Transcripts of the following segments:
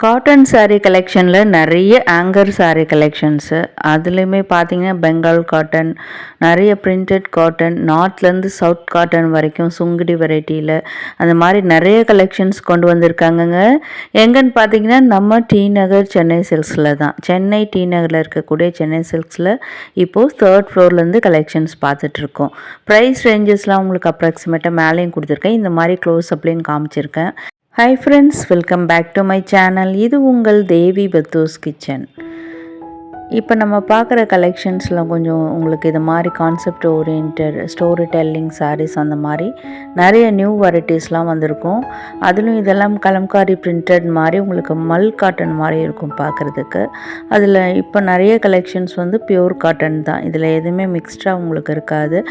Cotton sari கலெக்ஷனில் நிறைய anchor sari collections அதுலேயுமே பார்த்தீங்கன்னா பெங்கால் காட்டன், நிறைய பிரிண்டட் காட்டன், நார்த்லேருந்து சவுத் காட்டன் வரைக்கும் சுங்குடி வெரைட்டியில் அந்த மாதிரி நிறைய கலெக்ஷன்ஸ் கொண்டு வந்திருக்காங்கங்க. எங்கன்னு பார்த்தீங்கன்னா நம்ம டி நகர் சென்னை சில்க்ஸில் தான். சென்னை டி நகரில் இருக்கக்கூடிய சென்னை சில்க்ஸில் இப்போது 3rd ஃப்ளோர்லேருந்து கலெக்ஷன்ஸ் பார்த்துட்ருக்கோம். ப்ரைஸ் ரேஞ்சஸ்லாம் உங்களுக்கு அப்ராக்சிமேட்டாக மேலேயும் கொடுத்துருக்கேன், இந்த மாதிரி க்ளோஸ் அப்லேயும் காமிச்சிருக்கேன். Hi friends, welcome back to my channel. இது உங்கள் தேவி பத்தூஸ் கிச்சன். இப்போ நம்ம பார்க்குற கலெக்ஷன்ஸில் கொஞ்சம் உங்களுக்கு இது மாதிரி concept oriented story telling saris அந்த மாதிரி நிறைய நியூ வெரைட்டிஸ்லாம் வந்திருக்கும். அதிலும் இதெல்லாம் கலம்காரி பிரிண்டட் மாதிரி உங்களுக்கு மல் காட்டன் மாதிரி இருக்கும் பார்க்குறதுக்கு. அதில் இப்போ நிறைய கலெக்ஷன்ஸ் வந்து பியூர் காட்டன் தான், இதில் எதுவுமே மிக்ஸ்டாக உங்களுக்கு இருக்காது.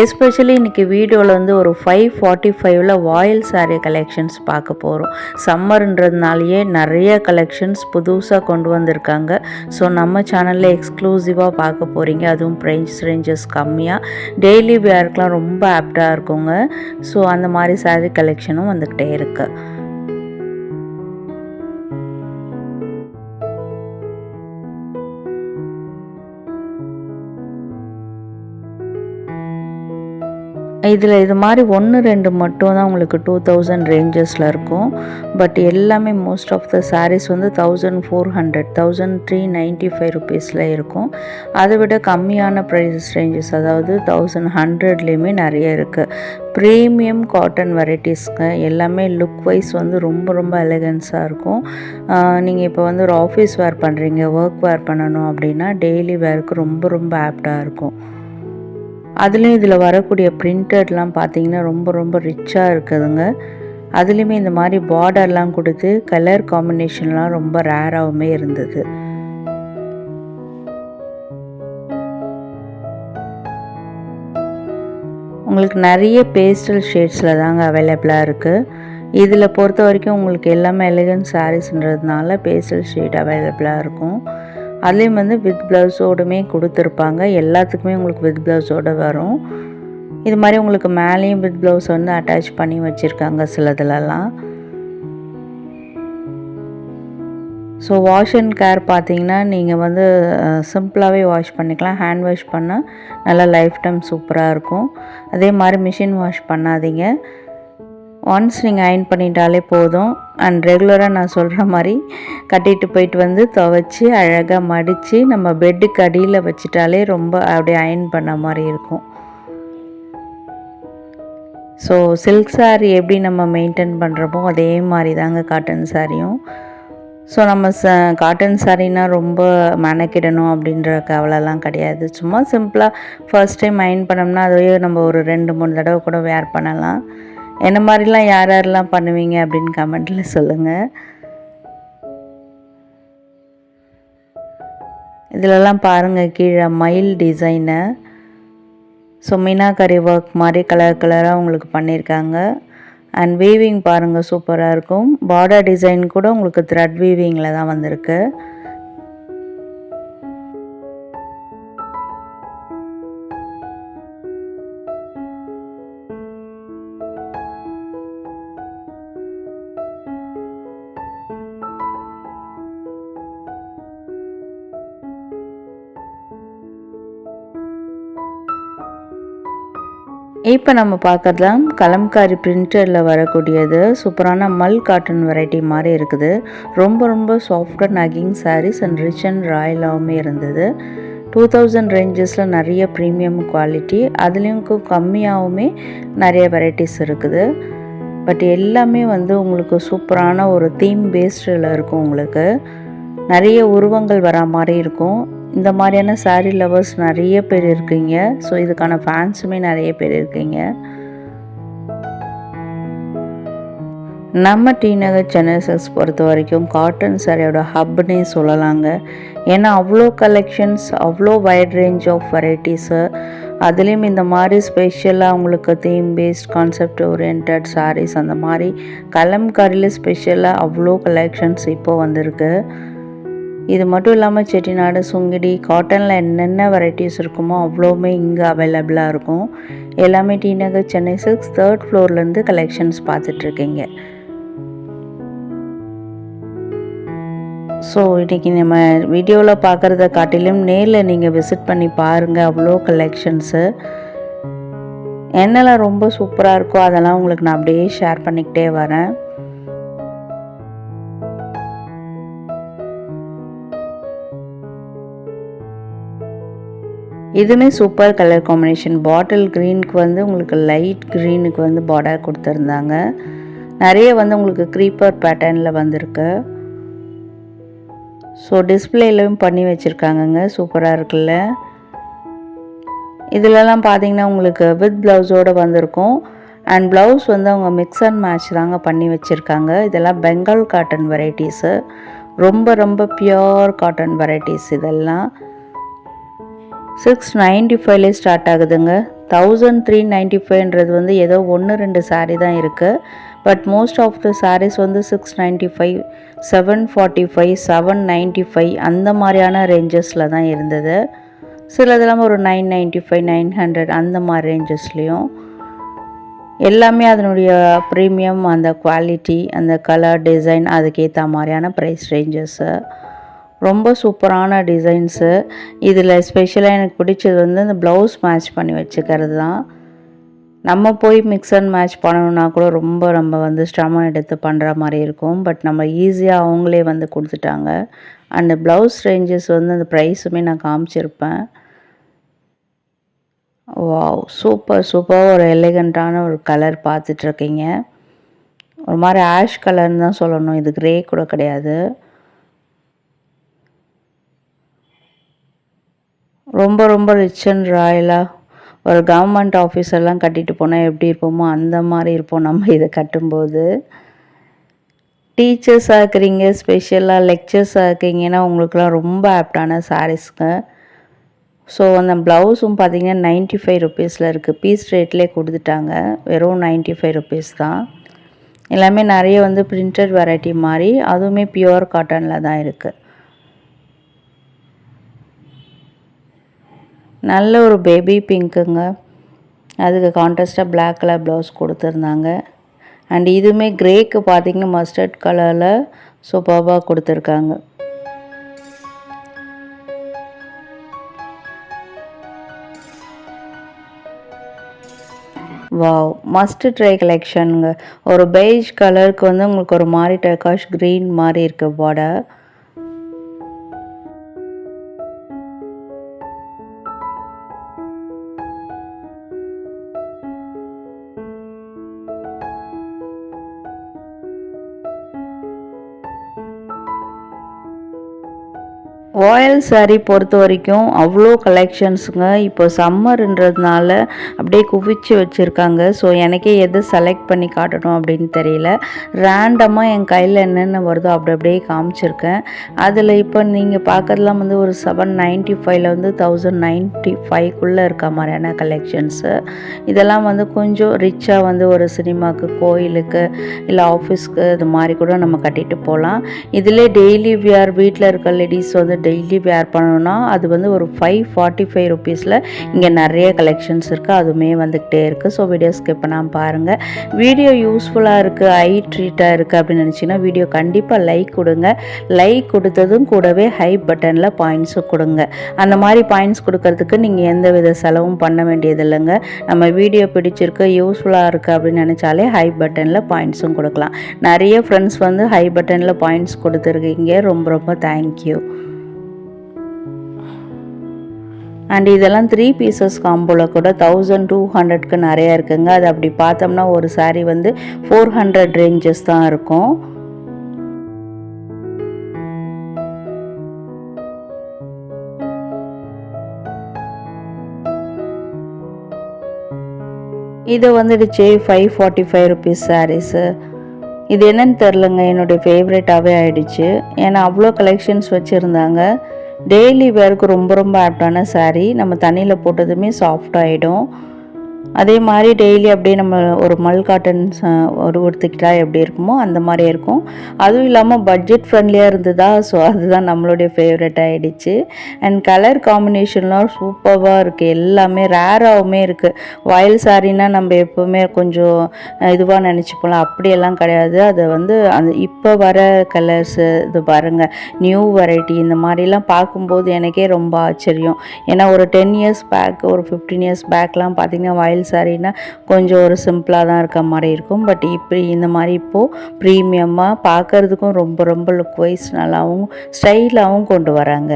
எஸ்பெஷலி இன்றைக்கி வீடியோவில் வந்து ஒரு 545 வாயில் சாரீ கலெக்ஷன்ஸ் பார்க்க போகிறோம். சம்மர்ன்றதுனாலேயே நிறைய கலெக்ஷன்ஸ் புதுசாக கொண்டு வந்திருக்காங்க. ஸோ நம்ம சேனலில் எக்ஸ்க்ளூசிவாக பார்க்க போகிறீங்க. அதுவும் ப்ரைஸ் ரேஞ்சஸ் கம்மியாக டெய்லி வேர்க்கெலாம் ரொம்ப ஆப்டாக இருக்குங்க. ஸோ அந்த மாதிரி சாரீ கலெக்ஷனும் வந்துக்கிட்டே இருக்குது. இதில் இது மாதிரி 1-2 மட்டும் தான் உங்களுக்கு 2000 ரேஞ்சஸில் இருக்கும். பட் எல்லாமே மோஸ்ட் ஆஃப் த சாரீஸ் வந்து 1400 1395 ருபீஸில் இருக்கும். அதை விட கம்மியான ப்ரைஸ் ரேஞ்சஸ், அதாவது 1100லேயுமே நிறைய இருக்குது. ப்ரீமியம் காட்டன் வெரைட்டிஸ்ங்க. எல்லாமே லுக் வைஸ் வந்து ரொம்ப ரொம்ப எலகன்ஸாக இருக்கும். நீங்கள் இப்போ வந்து ஒரு ஆஃபீஸ் வேர் பண்ணுறீங்க, ஒர்க் வேர் பண்ணணும் அப்படின்னா டெய்லி வேருக்கு ரொம்ப ரொம்ப ஆப்டாக இருக்கும். அதுலேயும் இதில் வரக்கூடிய பிரிண்டட்லாம் பார்த்தீங்கன்னா ரொம்ப ரொம்ப ரிச்சாக இருக்குதுங்க. அதுலேயுமே இந்த மாதிரி பார்டர்லாம் கொடுத்து கலர் காம்பினேஷன்லாம் ரொம்ப ரேராகவுமே இருந்தது. உங்களுக்கு நிறைய பேஸ்டல் ஷேட்ஸில் தாங்க அவைலபிளாக இருக்குது. இதில் பொறுத்த வரைக்கும் உங்களுக்கு எல்லாமே எலிகன்ட் சாரீஸ்ன்றதுனால பேஸ்டல் ஷேட் அவைலபிளாக இருக்கும். அதுலேயும் வந்து வித் ப்ளவுஸோடுமே கொடுத்துருப்பாங்க. எல்லாத்துக்குமே உங்களுக்கு வித் ப்ளவுஸோடு வரும். இது மாதிரி உங்களுக்கு மேலேயும் வித் ப்ளவுஸ் வந்து அட்டாச் பண்ணி வச்சுருக்காங்க சிலதுலலாம். ஸோ வாஷ் அண்ட் கேர் பார்த்தீங்கன்னா நீங்கள் வந்து சிம்பிளாகவே வாஷ் பண்ணிக்கலாம். ஹேண்ட் வாஷ் பண்ணால் நல்லா லைஃப் டைம் சூப்பராக இருக்கும். அதே மாதிரி மிஷின் வாஷ் பண்ணாதீங்க. ஒன்ஸ் நீங்கள் அயர்ன் பண்ணிட்டாலே போதும். அண்ட் ரெகுலராக நான் சொல்கிற மாதிரி கட்டிட்டு போயிட்டு வந்து துவைச்சி அழகாக மடித்து நம்ம பெட்டுக்கு அடியில் வச்சிட்டாலே ரொம்ப அப்படியே அயர்ன் பண்ண மாதிரி இருக்கும். ஸோ சில்க் சாரீ எப்படி நம்ம மெயின்டைன் பண்ணுறப்போ அதே மாதிரி தாங்க காட்டன் சாரியும். ஸோ நம்ம காட்டன் சாரீனா ரொம்ப மெனக்கிடணும் அப்படின்ற கவலைலாம் கிடையாது. சும்மா சிம்பிளாக ஃபர்ஸ்ட் டைம் அயர்ன் பண்ணோம்னா அதையே நம்ம ஒரு 2-3 தடவை கூட வேர் பண்ணலாம். என்ன மாதிரிலாம் யார் யாரெல்லாம் பண்ணுவீங்க அப்படின்னு கமெண்ட்டில் சொல்லுங்கள். இதிலெல்லாம் பாருங்கள் கீழே மயில் டிசைனு. ஸோ மீனாக்கரி ஒர்க் மாதிரி கலர் கலராக உங்களுக்கு பண்ணியிருக்காங்க. அண்ட் வீவிங் பாருங்கள் சூப்பராக இருக்கும். பார்டர் டிசைன் கூட உங்களுக்கு த்ரெட் வீவிங்கில் தான் வந்திருக்கு. இப்போ நம்ம பார்க்குறதுலாம் கலம்காரி பிரிண்டரில் வரக்கூடியது சூப்பரான மல் காட்டன் வெரைட்டி மாதிரி இருக்குது. ரொம்ப ரொம்ப சாஃப்ட் அண்ட் நகிங் சாரீஸ் அண்ட் ரிச் அண்ட் ராயலாகவுமே இருந்தது. 2000 ரேஞ்சஸில் நிறைய ப்ரீமியம் குவாலிட்டி, அதுலேயும் கம்மியாகவுமே நிறைய வெரைட்டிஸ் இருக்குது. பட் எல்லாமே வந்து உங்களுக்கு சூப்பரான ஒரு தீம் பேஸ்டில் இருக்கும். உங்களுக்கு நிறைய உருவங்கள் வரா மாதிரி இருக்கும். இந்த மாதிரியான சாரீ லவர்ஸ் நிறைய பேர் இருக்கீங்க. ஸோ இதுக்கான ஃபேன்ஸுமே நிறைய பேர் இருக்கீங்க. நம்ம டி நகர் சென்னை சில்க்ஸ் பொறுத்த வரைக்கும் காட்டன் சாரியோட ஹப்னே சொல்லலாங்க. ஏன்னா அவ்வளோ கலெக்ஷன்ஸ், அவ்வளோ வைட் ரேஞ்ச் ஆஃப் வெரைட்டிஸு. அதுலேயும் இந்த மாதிரி ஸ்பெஷலாக உங்களுக்கு theme based concept orient saris அந்த மாதிரி கலம்காரியில் ஸ்பெஷலாக அவ்வளோ கலெக்ஷன்ஸ் இப்போது வந்திருக்கு. இது மட்டும் இல்லாமல் செட்டிநாடு, சுங்கிடி, காட்டனில் என்னென்ன வெரைட்டிஸ் இருக்குமோ அவ்வளோவுமே இங்கே அவைலபிளாக இருக்கும். எல்லாமே D Nagar Chennai silks 3rd ஃப்ளோர்லேருந்து collections பார்த்துட்ருக்கீங்க. ஸோ இன்றைக்கி நம்ம வீடியோவில் பார்க்குறத காட்டிலும் நேரில் நீங்கள் விசிட் பண்ணி பாருங்கள். அவ்வளோ கலெக்ஷன்ஸு என்னெல்லாம் ரொம்ப சூப்பராக இருக்கோ அதெல்லாம் உங்களுக்கு நான் அப்படியே ஷேர் பண்ணிக்கிட்டே வரேன். இதுவுமே சூப்பர் கலர் காம்பினேஷன். பாட்டில் க்ரீனுக்கு வந்து உங்களுக்கு லைட் க்ரீனுக்கு வந்து பார்டர் கொடுத்துருந்தாங்க. நிறைய வந்து உங்களுக்கு க்ரீப்பர் பேட்டர்னில் வந்திருக்கு. ஸோ டிஸ்பிளேலையும் பண்ணி வச்சுருக்காங்கங்க. சூப்பராக இருக்குல்ல. இதிலலாம் பார்த்தீங்கன்னா உங்களுக்கு வித் ப்ளவுஸோடு வந்திருக்கும். அண்ட் ப்ளவுஸ் வந்து அவங்க மிக்ஸ் அண்ட் மேட்ச் தாங்க பண்ணி வச்சுருக்காங்க. இதெல்லாம் பெங்கால் காட்டன் வெரைட்டிஸு. ரொம்ப ரொம்ப பியோர் காட்டன் வெரைட்டிஸ். இதெல்லாம் 695 ஸ்டார்ட் ஆகுதுங்க. 1395 வந்து ஏதோ 1-2 சாரீ தான் இருக்குது. But most of the saris வந்து 695, 745, 795 அந்த மாதிரியான ரேஞ்சஸில் தான் இருந்தது. சிலதெல்லாம் ஒரு 995, 900 அந்த மாதிரி ரேஞ்சஸ்லேயும். எல்லாமே அதனுடைய ப்ரீமியம், அந்த குவாலிட்டி, அந்த கலர் டிசைன் அதுக்கேற்ற மாதிரியான ப்ரைஸ் ரேஞ்சஸ்ஸு. ரொம்ப சூப்பரான டிசைன்ஸு. இதில் ஸ்பெஷலாக எனக்கு பிடிச்சது வந்து இந்த ப்ளவுஸ் மேட்ச் பண்ணி வச்சுக்கிறது தான். நம்ம போய் மிக்ஸ் அண்ட் மேட்ச் பண்ணணுன்னா கூட ரொம்ப நம்ம வந்து ஸ்ட்ரமம் எடுத்து பண்ணுற மாதிரி இருக்கும். பட் நம்ம ஈஸியாக அவங்களே வந்து கொடுத்துட்டாங்க. அண்டு ப்ளவுஸ் ரேஞ்சஸ் வந்து அந்த ப்ரைஸுமே நான் காமிச்சிருப்பேன். Wow, super super. ஒரு எலிகண்ட்டான ஒரு கலர் பார்த்துட்ருக்கீங்க. ஒரு மாதிரி ஆஷ் கலர்னு தான் சொல்லணும். இது க்ரே கூட கிடையாது. ரொம்ப ரொம்ப ரிச் அண்ட் ராயலாக ஒரு கவர்மெண்ட் ஆஃபீஸெல்லாம் கட்டிட்டு போனால் எப்படி இருப்போமோ அந்த மாதிரி இருப்போம் நம்ம இதை கட்டும்போது. டீச்சர்ஸாக இருக்கிறீங்க, ஸ்பெஷலாக லெக்சர்ஸாக இருக்கீங்கன்னா உங்களுக்குலாம் ரொம்ப ஆப்டான சாரீஸ்ங்க. ஸோ அந்த ப்ளவுஸும் பார்த்திங்கன்னா 95 ருபீஸில் இருக்குது. பீஸ் ரேட்லேயே கொடுத்துட்டாங்க. வெறும் 95 ருபீஸ் தான். எல்லாமே நிறைய வந்து பிரிண்டட் வெரைட்டி மாதிரி, அதுவுமே பியூர் காட்டனில் தான் இருக்குது. நல்ல ஒரு பேபி பிங்க்குங்க. அதுக்கு கான்ட்ராஸ்ட்டாக பிளாக் கலர் ப்ளவுஸ் கொடுத்துருந்தாங்க. அண்ட் இதுவுமே க்ரேக்கு பார்த்திங்கன்னா மஸ்டர்ட் கலரில் சூப்பராக கொடுத்துருக்காங்க. வாவ், மஸ்ட் ட்ரை கலெக்ஷனுங்க. ஒரு பெய்ஜ் கலருக்கு வந்து உங்களுக்கு ஒரு மாதிரி டர்காஷ் க்ரீன் மாதிரி இருக்குது பார்டர். ராயல் சாரீ பொறுத்த வரைக்கும் அவ்வளோ கலெக்ஷன்ஸுங்க. இப்போ சம்மர்ன்றதுனால அப்படியே குவிச்சு வச்சுருக்காங்க. ஸோ எனக்கே எது செலக்ட் பண்ணி காட்டணும் அப்படின்னு தெரியல. ரேண்டமாக என் கையில் என்னென்ன வருதோ அப்படி அப்படியே காமிச்சிருக்கேன். அதில் இப்போ நீங்கள் பார்க்குறதுலாம் வந்து ஒரு 795 வந்து 1095 இருக்க மாதிரியான கலெக்ஷன்ஸு. இதெல்லாம் வந்து கொஞ்சம் ரிச்சாக வந்து ஒரு சினிமாவுக்கு, கோயிலுக்கு, இல்லை ஆஃபீஸ்க்கு இது மாதிரி கூட நம்ம கட்டிட்டு போகலாம். இதிலே டெய்லி வியர் வீட்டில் இருக்க லேடிஸ் வந்து டெய்லி வேர் பண்ணணுன்னா அது வந்து ஒரு 545 ருபீஸில் இங்கே நிறைய கலெக்ஷன்ஸ் இருக்குது. அதுவுமே வந்துக்கிட்டே இருக்குது. ஸோ வீடியோ ஸ்கிப் பண்ணாமல் பாருங்கள். வீடியோ யூஸ்ஃபுல்லாக இருக்குது, ஐ ட்ரீட்டாக இருக்குது அப்படின்னு நினச்சிங்கன்னா வீடியோ கண்டிப்பாக லைக் கொடுங்க. லைக் கொடுத்ததும் கூடவே ஹை பட்டனில் பாயிண்ட்ஸும் கொடுங்க. அந்த மாதிரி பாயிண்ட்ஸ் கொடுக்கறதுக்கு நீங்கள் எந்த வித செலவும் பண்ண வேண்டியது இல்லைங்க. நம்ம வீடியோ பிடிச்சிருக்கு, யூஸ்ஃபுல்லாக இருக்குது அப்படின்னு நினச்சாலே ஹை பட்டனில் பாயிண்ட்ஸும் கொடுக்கலாம். நிறைய ஃப்ரெண்ட்ஸ் வந்து ஹை பட்டனில் பாயிண்ட்ஸ் கொடுத்துருக்கீங்க. ரொம்ப ரொம்ப தேங்க்யூ. அண்ட் இதெல்லாம் 3 பீசஸ் காம்போவில் கூட 1200க்கு நிறையா இருக்குங்க. அது அப்படி பார்த்தோம்னா ஒரு சாரீ வந்து 400 ரேஞ்சஸ் தான் இருக்கும். இது வந்துடுச்சு 545 ருபீஸ் சாரீஸு. இது என்னன்னு தெரிலங்க, என்னுடைய ஃபேவரட்டாகவே ஆகிடுச்சு. ஏன்னா அவ்வளோ கலெக்ஷன்ஸ் வச்சுருந்தாங்க. டெய்லி வேருக்கு ரொம்ப ரொம்ப ஆப்டான சாரீ. நம்ம தண்ணியில் போட்டதுமே சாஃப்ட் ஆகிடும். அதே மாதிரி டெய்லி அப்படியே நம்ம ஒரு மல் காட்டன் உடுத்திக்கிட்டா எப்படி இருக்குமோ அந்த மாதிரி இருக்கும். அதுவும் இல்லாமல் பட்ஜெட் ஃப்ரெண்ட்லியாக இருந்ததா, ஸோ அதுதான் நம்மளுடைய ஃபேவரட் ஆகிடுச்சு. அண்ட் கலர் காம்பினேஷன்லாம் சூப்பராக இருக்குது, எல்லாமே ரேராகவுமே இருக்குது. வயல் சாரின்னா நம்ம எப்போவுமே கொஞ்சம் இதுவாக நினச்சிப்போம், அப்படியெல்லாம் கிடையாது. அதை வந்து அந்த இப்போ வர கலர்ஸு இது பாருங்கள், நியூ வெரைட்டி இந்த மாதிரிலாம் பார்க்கும்போது எனக்கே ரொம்ப ஆச்சரியம். ஏன்னா ஒரு 10 இயர்ஸ் பேக், ஒரு 15 இயர்ஸ் பேக்லாம் பார்த்திங்கன்னா வயல் சாரின்னா கொஞ்சம் ஒரு சிம்பிளாக தான் இருக்க மாதிரி இருக்கும். பட் இப்படி இந்த மாதிரி இப்போது ப்ரீமியமாக பார்க்குறதுக்கும் ரொம்ப ரொம்ப லுக் வைஸ் நல்லாவும் ஸ்டைலாகவும் கொண்டு வராங்க.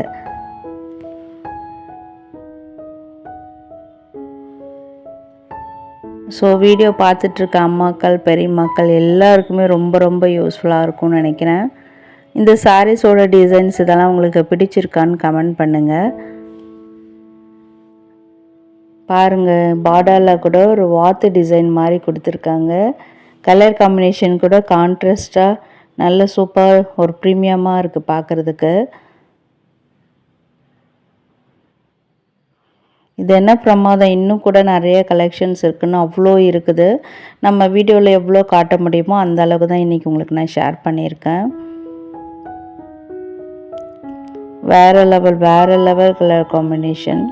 ஸோ வீடியோ பார்த்துட்ருக்க அம்மாக்கள் பெரியம்மாக்கள் எல்லாருக்குமே ரொம்ப ரொம்ப யூஸ்ஃபுல்லாக இருக்கும்னு நினைக்கிறேன். இந்த சாரீஸோட டிசைன்ஸ் இதெல்லாம் உங்களுக்கு பிடிச்சிருக்கான்னு கமெண்ட் பண்ணுங்கள். பாருங்கள், பார்டரில் கூட ஒரு வாத்து டிசைன் மாதிரி கொடுத்துருக்காங்க. கலர் காம்பினேஷன் கூட கான்ட்ராஸ்டாக நல்ல சூப்பர் ஒரு ப்ரீமியமாக இருக்குது பார்க்குறதுக்கு. இது என்ன பிரமாதம், இன்னும் கூட நிறைய கலெக்ஷன்ஸ் இருக்குன்னு அவ்வளோ இருக்குது. நம்ம வீடியோவில் எவ்வளோ காட்ட முடியுமோ அந்த அளவுக்கு தான் இன்றைக்கி உங்களுக்கு நான் ஷேர் பண்ணியிருக்கேன். வேறு லெவல் கலர் காம்பினேஷன்.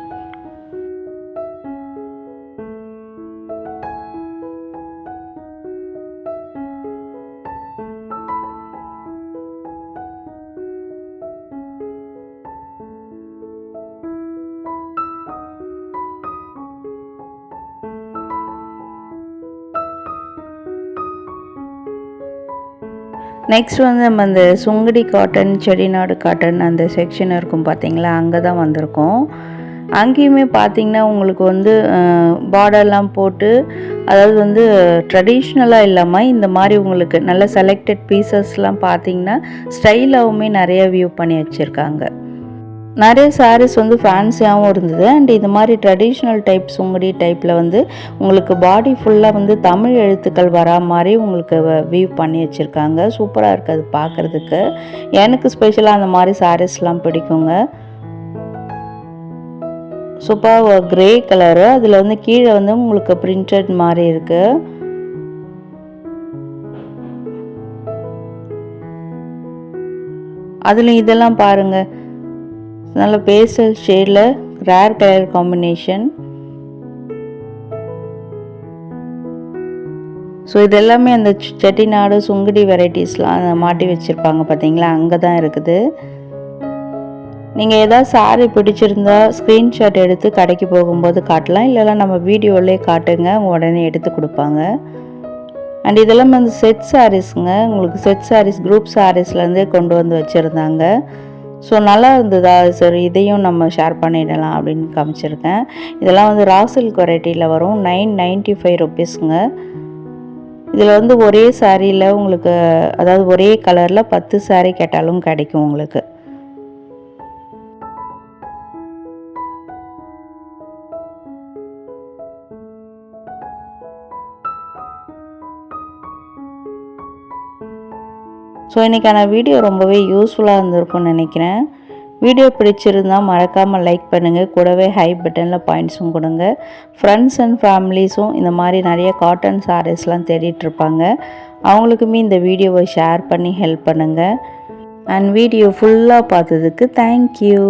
நெக்ஸ்ட் வந்து நம்ம அந்த சுங்குடி காட்டன், செட்டிநாடு காட்டன் அந்த செக்ஷன் இருக்கும் பார்த்திங்களா, அங்கே தான் வந்திருக்கோம். அங்கேயுமே பார்த்திங்கன்னா உங்களுக்கு வந்து பார்டர்லாம் போட்டு, அதாவது வந்து ட்ரெடிஷ்னலாக இல்லாமல் இந்த மாதிரி உங்களுக்கு நல்ல செலக்டட் பீசஸ்லாம் பார்த்திங்கன்னா ஸ்டைலாகவுமே நிறைய வியூ பண்ணி வச்சுருக்காங்க. நிறைய சாரீஸ் வந்து ஃபேன்சியாகவும் இருந்தது. அண்ட் இது மாதிரி ட்ரெடிஷ்னல் டைப் சுங்குடி டைப்பில் வந்து உங்களுக்கு பாடி ஃபுல்லாக வந்து தமிழ் எழுத்துக்கள் வரா மாதிரி உங்களுக்கு வியூ பண்ணி வச்சுருக்காங்க. சூப்பராக இருக்குது அது பார்க்குறதுக்கு. எனக்கு ஸ்பெஷலாக அந்த மாதிரி சாரீஸ்லாம் பிடிக்குங்க. சூப்பராக கிரே கலரு, அதில் வந்து கீழே வந்து உங்களுக்கு பிரிண்டட் மாதிரி இருக்குது. அதில் இதெல்லாம் பாருங்கள், நல்ல பேஸ்டல் ஷேடில் ரேர் கலர் காம்பினேஷன். ஸோ இது எல்லாமே அந்த செட்டிநாடு சுங்குடி வெரைட்டிஸ்லாம் மாட்டி வச்சுருப்பாங்க பார்த்தீங்களா, அங்கே தான் இருக்குது. நீங்கள் எதாவது சாரி பிடிச்சிருந்தா ஸ்க்ரீன்ஷாட் எடுத்து கடைக்கு போகும்போது காட்டலாம், இல்லைனா நம்ம வீடியோவிலே காட்டுங்க, உடனே எடுத்து கொடுப்பாங்க. அண்ட் இதெல்லாம் வந்து செட் சாரீஸுங்க, உங்களுக்கு செட் சாரீஸ் குரூப் சாரீஸ்லேருந்தே கொண்டு வந்து வச்சுருந்தாங்க. ஸோ நல்லா இருந்ததா, சரி இதையும் நம்ம ஷேர் பண்ணிடலாம் அப்படின்னு காமிச்சிருக்கேன். இதெல்லாம் வந்து ரா சில்க் வெரைட்டியில் வரும். 995 ருபீஸுங்க. இதில் வந்து ஒரே சாரியில் உங்களுக்கு, அதாவது ஒரே கலரில் 10 சாரீ கேட்டாலும் கிடைக்கும் உங்களுக்கு. ஸோ இன்றைக்கான வீடியோ ரொம்பவே யூஸ்ஃபுல்லாக இருந்திருக்கும்னு நினைக்கிறேன். வீடியோ பிடிச்சிருந்தால் மறக்காமல் லைக் பண்ணுங்கள், கூடவே ஹை பட்டனில் பாயிண்ட்ஸும் கொடுங்க. ஃப்ரெண்ட்ஸ் அண்ட் ஃபேமிலிஸும் இந்த மாதிரி நிறைய காட்டன் சாரீஸ்லாம் தேடிட்டுருப்பாங்க, அவங்களுக்குமே இந்த வீடியோவை ஷேர் பண்ணி ஹெல்ப் பண்ணுங்கள். அண்ட் வீடியோ ஃபுல்லாக பார்த்ததுக்கு தேங்க்யூ.